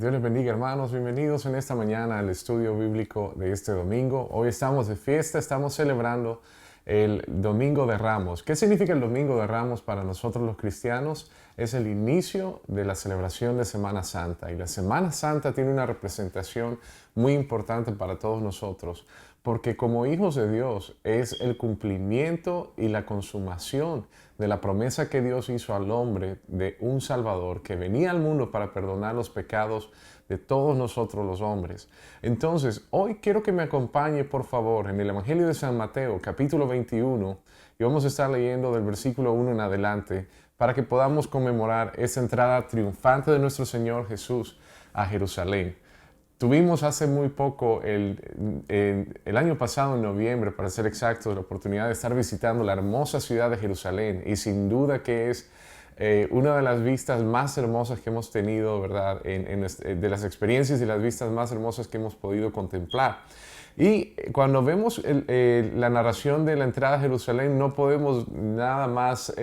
Dios les bendiga, hermanos. Bienvenidos en esta mañana al estudio bíblico de este domingo. Hoy estamos de fiesta, estamos celebrando el Domingo de Ramos. ¿Qué significa el Domingo de Ramos para nosotros los cristianos? Es el inicio de la celebración de Semana Santa. Y la Semana Santa tiene una representación muy importante para todos nosotros, porque como hijos de Dios es el cumplimiento y la consumación de la promesa que Dios hizo al hombre de un Salvador que venía al mundo para perdonar los pecados de todos nosotros los hombres. Entonces, hoy quiero que me acompañe, por favor, en el Evangelio de San Mateo, capítulo 21, y vamos a estar leyendo del versículo 1 en adelante, para que podamos conmemorar esta entrada triunfante de nuestro Señor Jesús a Jerusalén. Tuvimos hace muy poco, el año pasado, en noviembre, para ser exactos, la oportunidad de estar visitando la hermosa ciudad de Jerusalén, y sin duda que es una de las vistas más hermosas que hemos tenido, ¿verdad? De las experiencias y las vistas más hermosas que hemos podido contemplar. Y cuando vemos la narración de la entrada a Jerusalén, no podemos nada más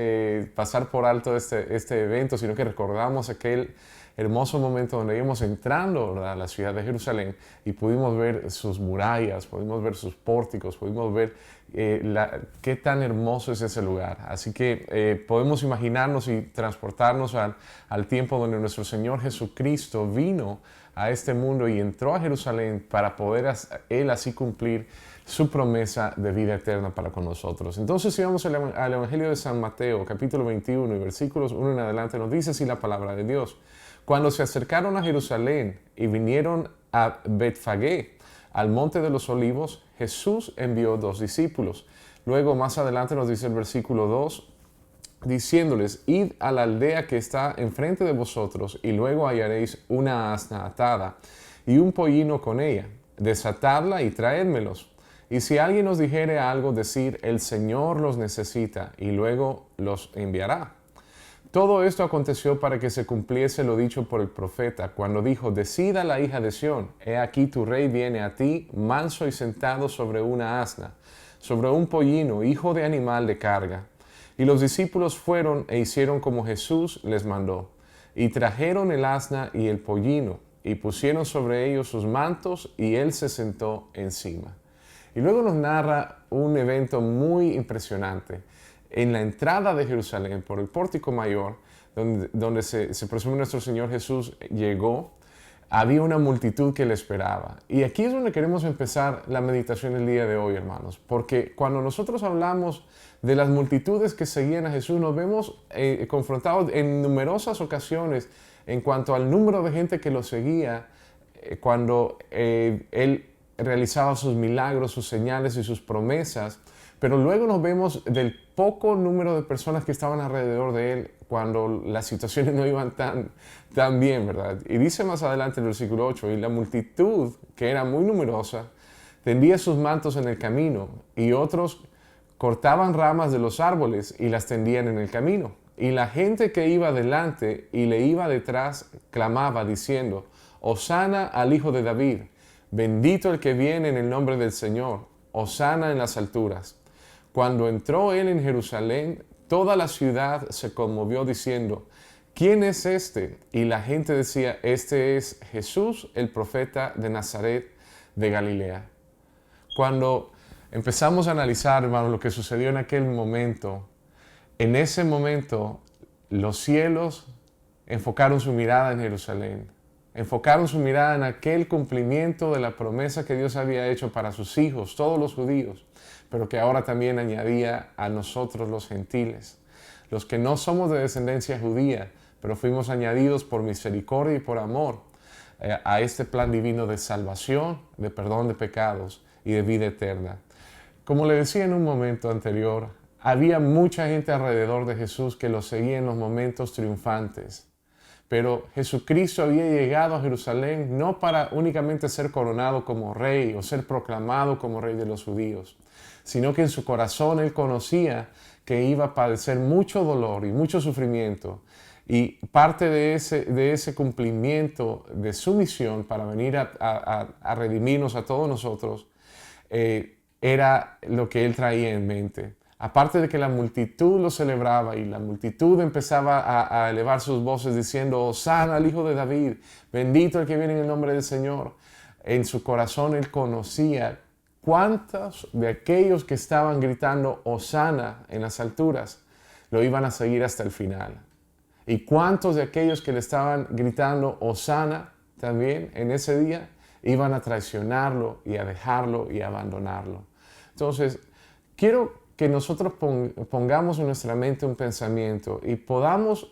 pasar por alto este evento, sino que recordamos aquel hermoso momento donde íbamos entrando, ¿verdad?, a la ciudad de Jerusalén y pudimos ver sus murallas, pudimos ver sus pórticos, pudimos ver qué tan hermoso es ese lugar. Así que podemos imaginarnos y transportarnos al tiempo donde nuestro Señor Jesucristo vino a este mundo y entró a Jerusalén para poder Él así cumplir su promesa de vida eterna para con nosotros. Entonces, si vamos al Evangelio de San Mateo, capítulo 21 y versículos 1 en adelante, nos dice así la palabra de Dios. Cuando se acercaron a Jerusalén y vinieron a Betfagé, al monte de los olivos, Jesús envió 2 discípulos. Luego, más adelante nos dice el versículo 2, diciéndoles, id a la aldea que está enfrente de vosotros, y luego hallaréis una asna atada y un pollino con ella. Desatadla y traédmelos. Y si alguien os dijere algo, decir, el Señor los necesita, y luego los enviará. Todo esto aconteció para que se cumpliese lo dicho por el profeta, cuando dijo, decida la hija de Sión, he aquí tu rey viene a ti, manso y sentado sobre una asna, sobre un pollino, hijo de animal de carga. Y los discípulos fueron e hicieron como Jesús les mandó, y trajeron el asna y el pollino, y pusieron sobre ellos sus mantos, y él se sentó encima. Y luego nos narra un evento muy impresionante. En la entrada de Jerusalén, por el pórtico mayor, donde se presume nuestro Señor Jesús llegó, había una multitud que le esperaba. Y aquí es donde queremos empezar la meditación del día de hoy, hermanos, porque cuando nosotros hablamos de las multitudes que seguían a Jesús, nos vemos confrontados en numerosas ocasiones en cuanto al número de gente que lo seguía cuando Él realizaba sus milagros, sus señales y sus promesas. Pero luego nos vemos del poco número de personas que estaban alrededor de él cuando las situaciones no iban tan bien, ¿verdad? Y dice más adelante en el versículo 8, y la multitud, que era muy numerosa, tendía sus mantos en el camino, y otros cortaban ramas de los árboles y las tendían en el camino. Y la gente que iba delante y le iba detrás clamaba diciendo, Hosana al Hijo de David, bendito el que viene en el nombre del Señor, Hosana en las alturas. Cuando entró él en Jerusalén, toda la ciudad se conmovió diciendo, ¿quién es este? Y la gente decía, este es Jesús, el profeta de Nazaret de Galilea. Cuando empezamos a analizar, hermanos, lo que sucedió en ese momento los cielos enfocaron su mirada en Jerusalén. Enfocaron su mirada en aquel cumplimiento de la promesa que Dios había hecho para sus hijos, todos los judíos, pero que ahora también añadía a nosotros los gentiles, los que no somos de descendencia judía, pero fuimos añadidos por misericordia y por amor a este plan divino de salvación, de perdón de pecados y de vida eterna. Como le decía en un momento anterior, había mucha gente alrededor de Jesús que lo seguía en los momentos triunfantes. Pero Jesucristo había llegado a Jerusalén no para únicamente ser coronado como rey o ser proclamado como rey de los judíos, sino que en su corazón él conocía que iba a padecer mucho dolor y mucho sufrimiento. Y parte de ese cumplimiento de su misión para venir a redimirnos a todos nosotros era lo que él traía en mente. aparte de que la multitud lo celebraba y la multitud empezaba a elevar sus voces diciendo, Hosana al Hijo de David, bendito el que viene en el nombre del Señor, en su corazón él conocía cuántos de aquellos que estaban gritando Hosana en las alturas lo iban a seguir hasta el final. Y cuántos de aquellos que le estaban gritando Hosana también en ese día iban a traicionarlo y a dejarlo y a abandonarlo. Entonces, quiero que nosotros pongamos en nuestra mente un pensamiento y podamos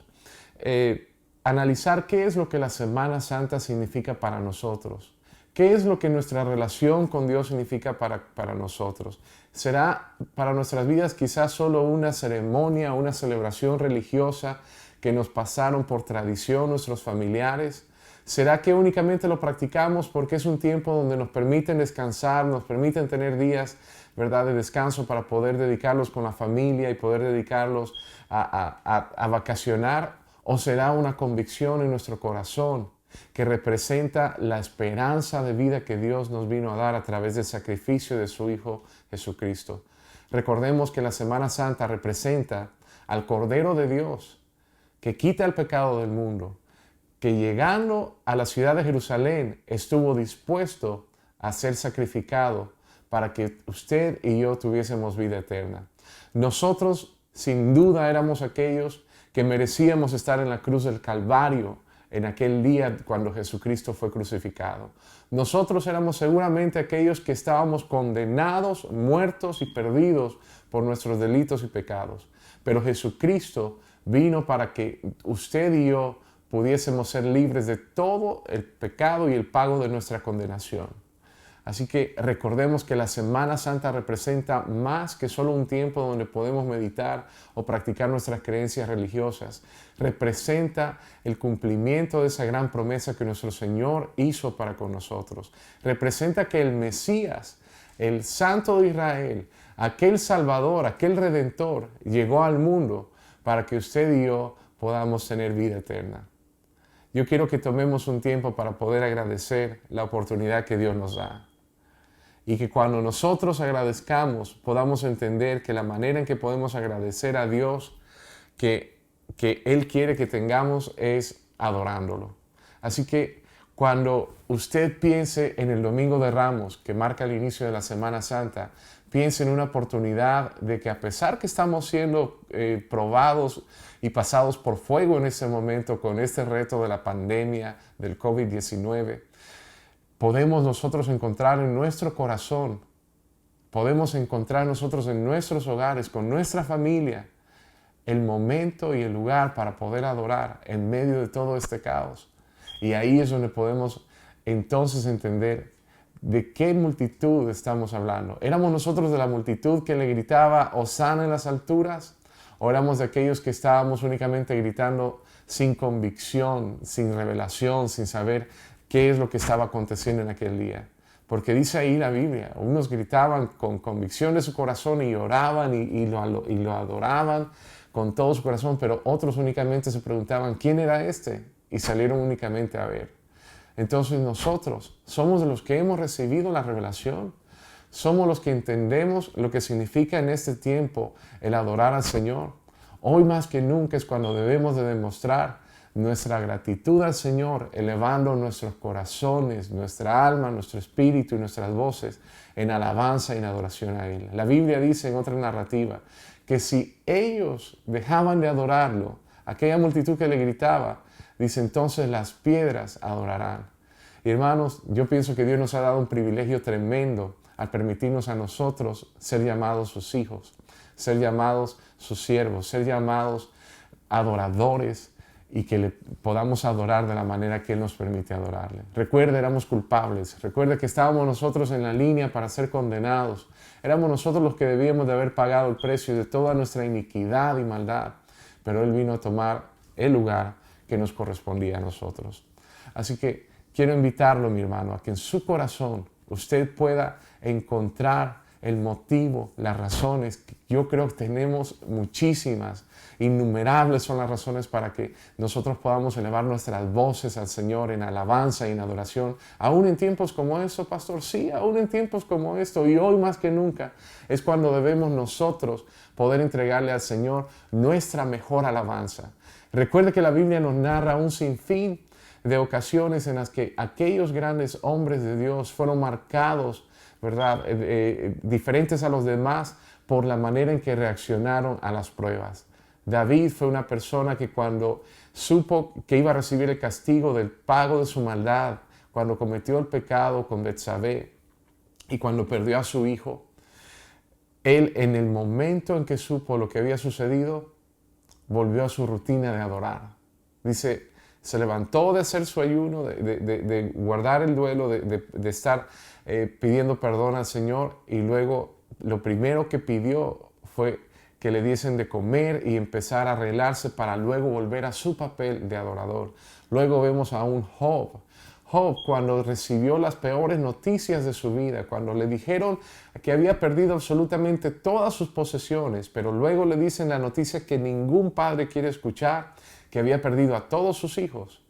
analizar qué es lo que la Semana Santa significa para nosotros. ¿Qué es lo que nuestra relación con Dios significa para nosotros? ¿Será para nuestras vidas quizás solo una ceremonia, una celebración religiosa que nos pasaron por tradición nuestros familiares? ¿Será que únicamente lo practicamos porque es un tiempo donde nos permiten descansar, nos permiten tener días, ¿verdad?, de descanso para poder dedicarlos con la familia y poder dedicarlos a vacacionar? ¿O será una convicción en nuestro corazón que representa la esperanza de vida que Dios nos vino a dar a través del sacrificio de su Hijo Jesucristo? Recordemos que la Semana Santa representa al Cordero de Dios que quita el pecado del mundo, que llegando a la ciudad de Jerusalén estuvo dispuesto a ser sacrificado para que usted y yo tuviésemos vida eterna. Nosotros sin duda éramos aquellos que merecíamos estar en la cruz del Calvario en aquel día cuando Jesucristo fue crucificado. Nosotros éramos seguramente aquellos que estábamos condenados, muertos y perdidos por nuestros delitos y pecados. Pero Jesucristo vino para que usted y yo pudiésemos ser libres de todo el pecado y el pago de nuestra condenación. Así que recordemos que la Semana Santa representa más que solo un tiempo donde podemos meditar o practicar nuestras creencias religiosas. Representa el cumplimiento de esa gran promesa que nuestro Señor hizo para con nosotros. Representa que el Mesías, el Santo de Israel, aquel Salvador, aquel Redentor, llegó al mundo para que usted y yo podamos tener vida eterna. Yo quiero que tomemos un tiempo para poder agradecer la oportunidad que Dios nos da. Y que cuando nosotros agradezcamos, podamos entender que la manera en que podemos agradecer a Dios que Él quiere que tengamos es adorándolo. Así que cuando usted piense en el Domingo de Ramos, que marca el inicio de la Semana Santa, piense en una oportunidad de que a pesar que estamos siendo probados y pasados por fuego en ese momento con este reto de la pandemia del COVID-19, podemos nosotros encontrar en nuestro corazón, podemos encontrar nosotros en nuestros hogares, con nuestra familia, el momento y el lugar para poder adorar en medio de todo este caos. Y ahí es donde podemos entonces entender de qué multitud estamos hablando. ¿Éramos nosotros de la multitud que le gritaba Hosana en las alturas? ¿O éramos de aquellos que estábamos únicamente gritando sin convicción, sin revelación, sin saber qué es lo que estaba aconteciendo en aquel día? Porque dice ahí la Biblia, unos gritaban con convicción de su corazón y oraban y lo adoraban con todo su corazón, pero otros únicamente se preguntaban, ¿quién era este? Y salieron únicamente a ver. Entonces nosotros somos de los que hemos recibido la revelación, somos los que entendemos lo que significa en este tiempo el adorar al Señor. Hoy más que nunca es cuando debemos de demostrar nuestra gratitud al Señor, elevando nuestros corazones, nuestra alma, nuestro espíritu y nuestras voces en alabanza y en adoración a Él. La Biblia dice en otra narrativa que si ellos dejaban de adorarlo, aquella multitud que le gritaba, dice entonces las piedras adorarán. Y hermanos, yo pienso que Dios nos ha dado un privilegio tremendo al permitirnos a nosotros ser llamados sus hijos, ser llamados sus siervos, ser llamados adoradores, y que le podamos adorar de la manera que Él nos permite adorarle. Recuerde, éramos culpables. Recuerde que estábamos nosotros en la línea para ser condenados. Éramos nosotros los que debíamos de haber pagado el precio de toda nuestra iniquidad y maldad. Pero Él vino a tomar el lugar que nos correspondía a nosotros. Así que quiero invitarlo, mi hermano, a que en su corazón usted pueda encontrar el motivo, las razones. Yo creo que tenemos muchísimas, innumerables son las razones para que nosotros podamos elevar nuestras voces al Señor en alabanza y en adoración. Aún en tiempos como estos, pastor, sí, aún en tiempos como esto, y hoy más que nunca, es cuando debemos nosotros poder entregarle al Señor nuestra mejor alabanza. Recuerde que la Biblia nos narra un sinfín de ocasiones en las que aquellos grandes hombres de Dios fueron marcados, ¿verdad? Diferentes a los demás por la manera en que reaccionaron a las pruebas. David fue una persona que cuando supo que iba a recibir el castigo del pago de su maldad, cuando cometió el pecado con Betsabé y cuando perdió a su hijo, él en el momento en que supo lo que había sucedido, volvió a su rutina de adorar. Dice, se levantó de hacer su ayuno, de guardar el duelo, de estar pidiendo perdón al Señor, y luego lo primero que pidió fue que le diesen de comer y empezar a arreglarse para luego volver a su papel de adorador. Luego vemos a un Job. Job, cuando recibió las peores noticias de su vida, cuando le dijeron que había perdido absolutamente todas sus posesiones, pero luego le dicen la noticia que ningún padre quiere escuchar, que había perdido a todos sus hijos.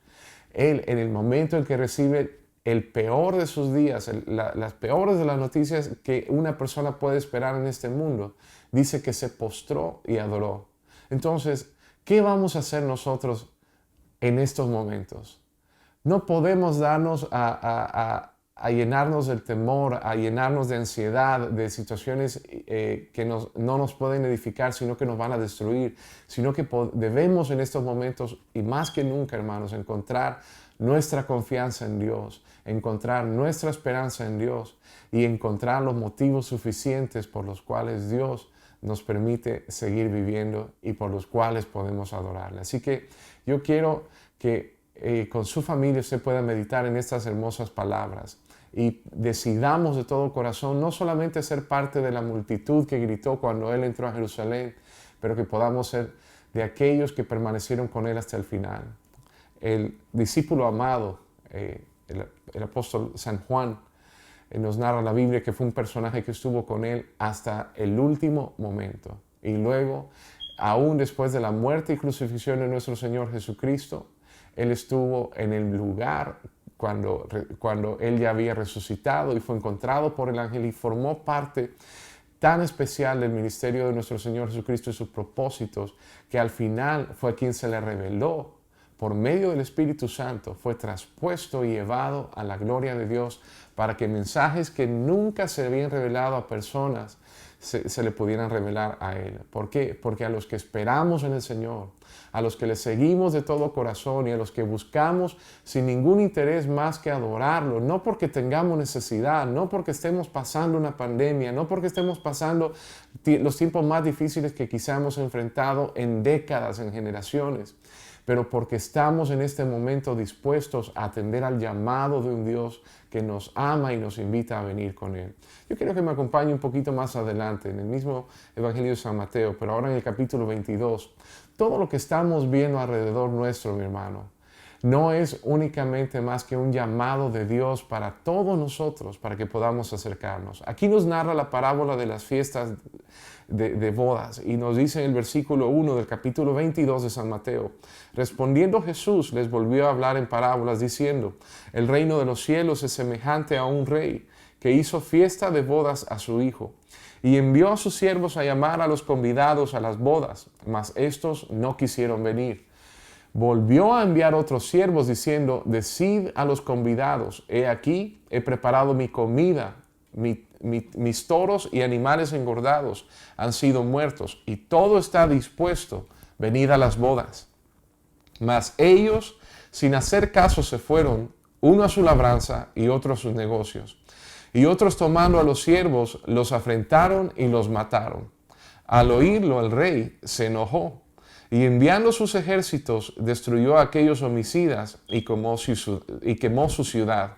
Él, en el momento en que recibe el peor de sus días, las peores de las noticias que una persona puede esperar en este mundo, dice que se postró y adoró. Entonces, ¿qué vamos a hacer nosotros en estos momentos? No podemos darnos a llenarnos del temor, a llenarnos de ansiedad, de situaciones que no nos pueden edificar, sino que nos van a destruir, sino que debemos en estos momentos, y más que nunca, hermanos, encontrar nuestra confianza en Dios, encontrar nuestra esperanza en Dios y encontrar los motivos suficientes por los cuales Dios nos permite seguir viviendo y por los cuales podemos adorarle. Así que yo quiero que con su familia usted pueda meditar en estas hermosas palabras y decidamos de todo corazón no solamente ser parte de la multitud que gritó cuando Él entró a Jerusalén, pero que podamos ser de aquellos que permanecieron con Él hasta el final. El discípulo amado, el apóstol San Juan, nos narra la Biblia que fue un personaje que estuvo con Él hasta el último momento. Y luego, aún después de la muerte y crucifixión de nuestro Señor Jesucristo, Él estuvo en el lugar cuando Él ya había resucitado y fue encontrado por el ángel y formó parte tan especial del ministerio de nuestro Señor Jesucristo y sus propósitos, que al final fue a quien se le reveló por medio del Espíritu Santo, fue traspuesto y llevado a la gloria de Dios para que mensajes que nunca se habían revelado a personas se le pudieran revelar a Él. ¿Por qué? Porque a los que esperamos en el Señor, a los que le seguimos de todo corazón y a los que buscamos sin ningún interés más que adorarlo, no porque tengamos necesidad, no porque estemos pasando una pandemia, no porque estemos pasando los tiempos más difíciles que quizá hemos enfrentado en décadas, en generaciones, pero porque estamos en este momento dispuestos a atender al llamado de un Dios que nos ama y nos invita a venir con Él. Yo quiero que me acompañe un poquito más adelante en el mismo Evangelio de San Mateo, pero ahora en el capítulo 22. Todo lo que estamos viendo alrededor nuestro, mi hermano, no es únicamente más que un llamado de Dios para todos nosotros, para que podamos acercarnos. Aquí nos narra la parábola de las fiestas de bodas y nos dice en el versículo 1 del capítulo 22 de San Mateo: respondiendo Jesús les volvió a hablar en parábolas diciendo: el reino de los cielos es semejante a un rey que hizo fiesta de bodas a su hijo y envió a sus siervos a llamar a los convidados a las bodas, mas estos no quisieron venir. Volvió a enviar otros siervos diciendo: decid a los convidados, he aquí, he preparado mi comida, mis toros y animales engordados han sido muertos y todo está dispuesto, venid a las bodas. Mas ellos, sin hacer caso, se fueron, uno a su labranza y otro a sus negocios. Y otros, tomando a los siervos, los afrentaron y los mataron. Al oírlo, el rey se enojó y enviando sus ejércitos destruyó a aquellos homicidas y quemó su ciudad.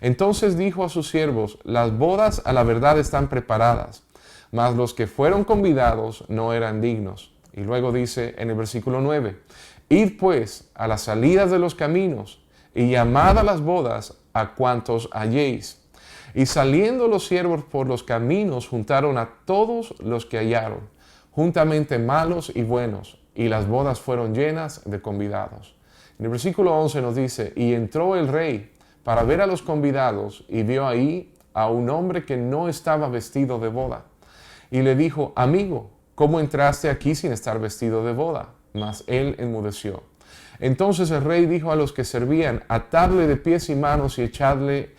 Entonces dijo a sus siervos: las bodas a la verdad están preparadas, mas los que fueron convidados no eran dignos. Y luego dice en el versículo 9: id pues a las salidas de los caminos y llamad a las bodas a cuantos halléis. Y saliendo los siervos por los caminos, juntaron a todos los que hallaron, juntamente malos y buenos, y las bodas fueron llenas de convidados. En el versículo 11 nos dice, y entró el rey para ver a los convidados, y vio ahí a un hombre que no estaba vestido de boda. Y le dijo, amigo, ¿cómo entraste aquí sin estar vestido de boda? Mas él enmudeció. Entonces el rey dijo a los que servían, atadle de pies y manos y echadle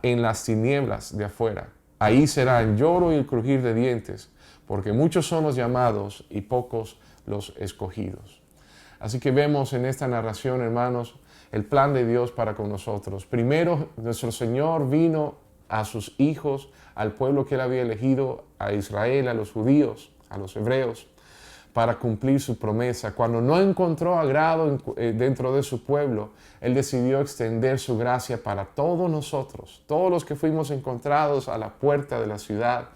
en las tinieblas de afuera. Ahí será el lloro y el crujir de dientes, porque muchos son los llamados y pocos los escogidos. Así que vemos en esta narración, hermanos, el plan de Dios para con nosotros. Primero, nuestro Señor vino a sus hijos, al pueblo que Él había elegido, a Israel, a los judíos, a los hebreos, para cumplir su promesa. Cuando no encontró agrado dentro de su pueblo, Él decidió extender su gracia para todos nosotros, todos los que fuimos encontrados a la puerta de la ciudad,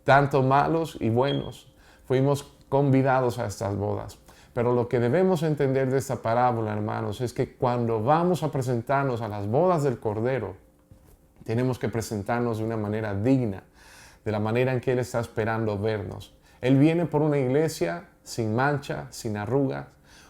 tanto malos y buenos, fuimos convidados a estas bodas. Pero lo que debemos entender de esta parábola, hermanos, es que cuando vamos a presentarnos a las bodas del Cordero, tenemos que presentarnos de una manera digna, de la manera en que Él está esperando vernos. Él viene por una iglesia sin mancha, sin arrugas,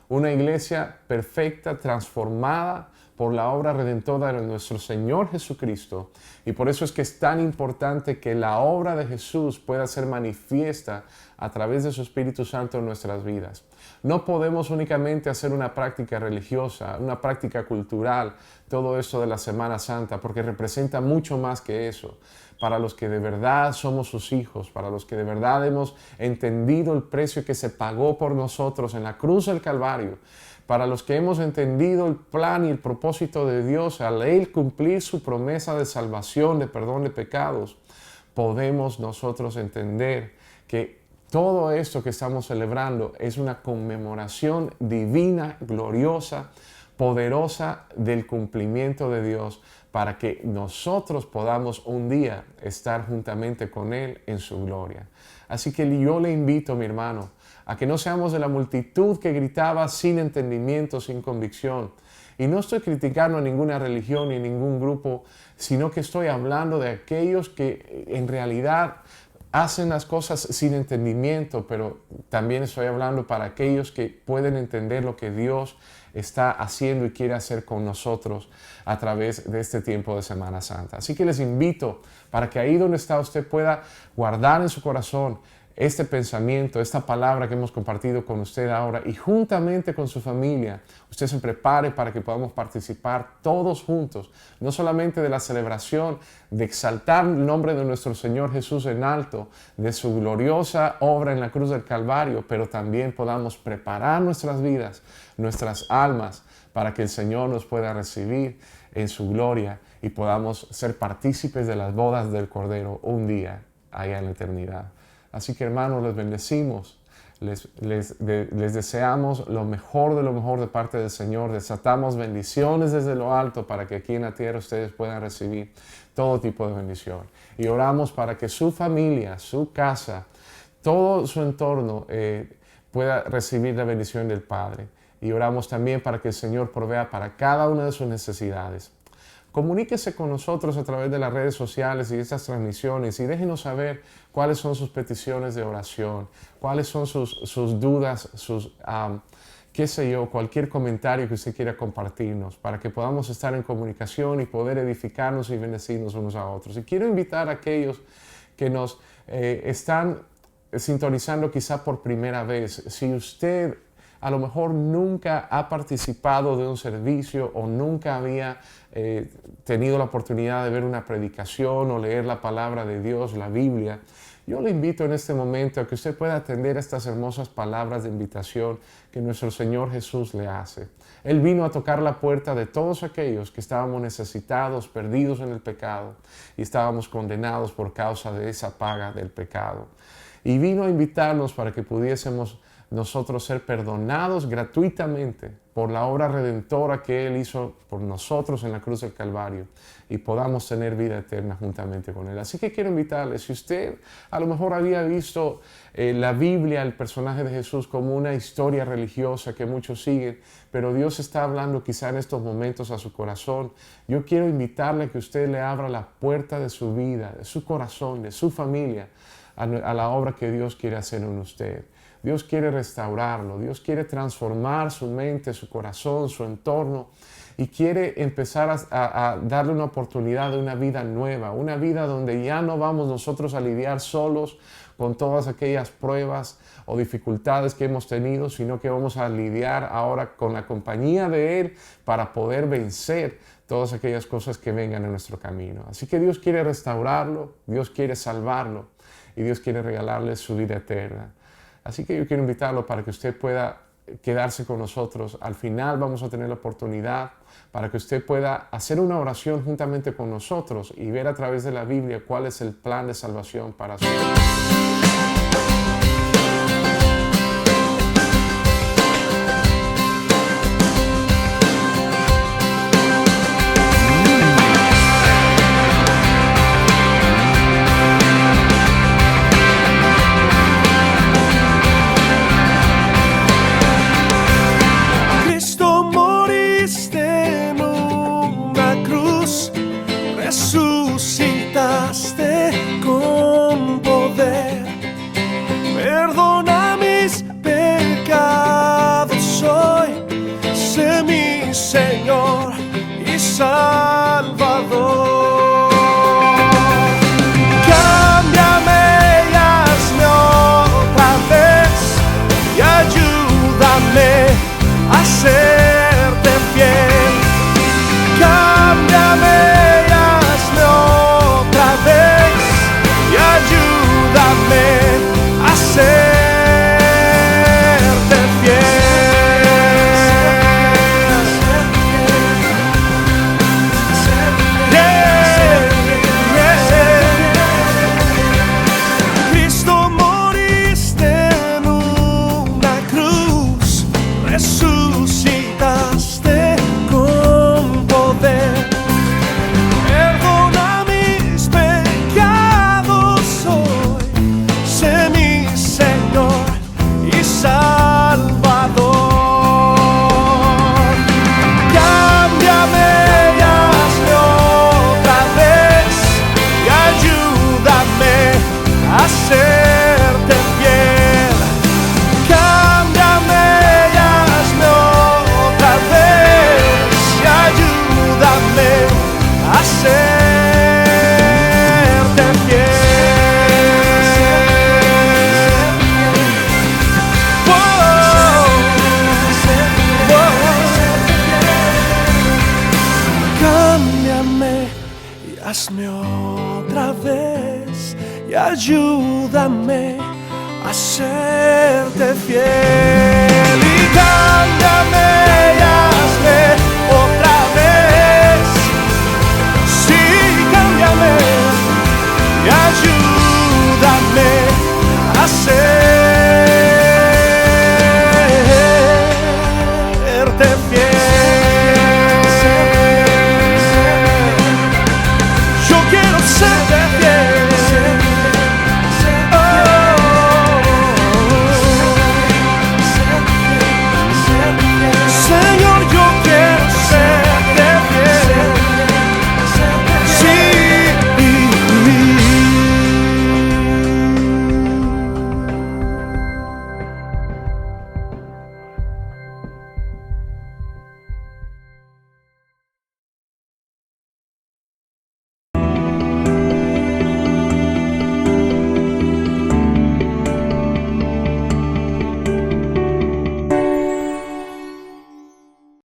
una iglesia perfecta, transformada por la obra redentora de nuestro Señor Jesucristo. Y por eso es que es tan importante que la obra de Jesús pueda ser manifiesta a través de su Espíritu Santo en nuestras vidas. No podemos únicamente hacer una práctica religiosa, una práctica cultural, todo eso de la Semana Santa, porque representa mucho más que eso. Para los que de verdad somos sus hijos, para los que de verdad hemos entendido el precio que se pagó por nosotros en la cruz del Calvario, para los que hemos entendido el plan y el propósito de Dios al Él cumplir su promesa de salvación, de perdón de pecados, podemos nosotros entender que todo esto que estamos celebrando es una conmemoración divina, gloriosa, poderosa del cumplimiento de Dios para que nosotros podamos un día estar juntamente con Él en su gloria. Así que yo le invito, mi hermano, a que no seamos de la multitud que gritaba sin entendimiento, sin convicción. Y no estoy criticando a ninguna religión ni ningún grupo, sino que estoy hablando de aquellos que en realidad hacen las cosas sin entendimiento, pero también estoy hablando para aquellos que pueden entender lo que Dios está haciendo y quiere hacer con nosotros a través de este tiempo de Semana Santa. Así que les invito para que ahí donde está usted pueda guardar en su corazón este pensamiento, esta palabra que hemos compartido con usted ahora, y juntamente con su familia, usted se prepare para que podamos participar todos juntos, no solamente de la celebración, de exaltar el nombre de nuestro Señor Jesús en alto, de su gloriosa obra en la cruz del Calvario, pero también podamos preparar nuestras vidas, nuestras almas, para que el Señor nos pueda recibir en su gloria y podamos ser partícipes de las bodas del Cordero un día allá en la eternidad. Así que, hermanos, les bendecimos, les deseamos lo mejor de parte del Señor. Desatamos bendiciones desde lo alto para que aquí en la tierra ustedes puedan recibir todo tipo de bendición. Y oramos para que su familia, su casa, todo su entorno pueda recibir la bendición del Padre. Y oramos también para que el Señor provea para cada una de sus necesidades. Comuníquese con nosotros a través de las redes sociales y estas transmisiones y déjenos saber cuáles son sus peticiones de oración, cuáles son sus dudas, qué sé yo, cualquier comentario que usted quiera compartirnos para que podamos estar en comunicación y poder edificarnos y bendecirnos unos a otros. Y quiero invitar a aquellos que nos están sintonizando quizá por primera vez. Si usted a lo mejor nunca ha participado de un servicio o nunca había tenido la oportunidad de ver una predicación o leer la palabra de Dios, la Biblia, yo le invito en este momento a que usted pueda atender estas hermosas palabras de invitación que nuestro Señor Jesús le hace. Él vino a tocar la puerta de todos aquellos que estábamos necesitados, perdidos en el pecado y estábamos condenados por causa de esa paga del pecado. Y vino a invitarnos para que pudiésemos nosotros ser perdonados gratuitamente por la obra redentora que Él hizo por nosotros en la cruz del Calvario y podamos tener vida eterna juntamente con Él. Así que quiero invitarle, si usted a lo mejor había visto la Biblia, el personaje de Jesús como una historia religiosa que muchos siguen, pero Dios está hablando quizá en estos momentos a su corazón, yo quiero invitarle a que usted le abra la puerta de su vida, de su corazón, de su familia, a la obra que Dios quiere hacer en usted. Dios quiere restaurarlo, Dios quiere transformar su mente, su corazón, su entorno y quiere empezar a darle una oportunidad de una vida nueva, una vida donde ya no vamos nosotros a lidiar solos con todas aquellas pruebas o dificultades que hemos tenido, sino que vamos a lidiar ahora con la compañía de Él para poder vencer todas aquellas cosas que vengan en nuestro camino. Así que Dios quiere restaurarlo, Dios quiere salvarlo y Dios quiere regalarle su vida eterna. Así que yo quiero invitarlo para que usted pueda quedarse con nosotros. Al final vamos a tener la oportunidad para que usted pueda hacer una oración juntamente con nosotros y ver a través de la Biblia cuál es el plan de salvación para su vida. Resucitaste con poder, perdona mis pecados hoy, sé mi Señor y Salvador. Cámbiame y hazme otra vez y ayúdame a serte fiel. Cámbiame a serte fiel. Cristo, moriste en una cruz, resucitaste con poder. Perdona mis pecados hoy, sé mi Señor y Salvador. Cámbiame y hazme otra vez y ayúdame a serte fiel. Cámbiame y hazme otra vez y ayúdame a serte fiel. Cámbiame y hazme otra vez y ayúdame a serte fiel. Y cámbiame y hazme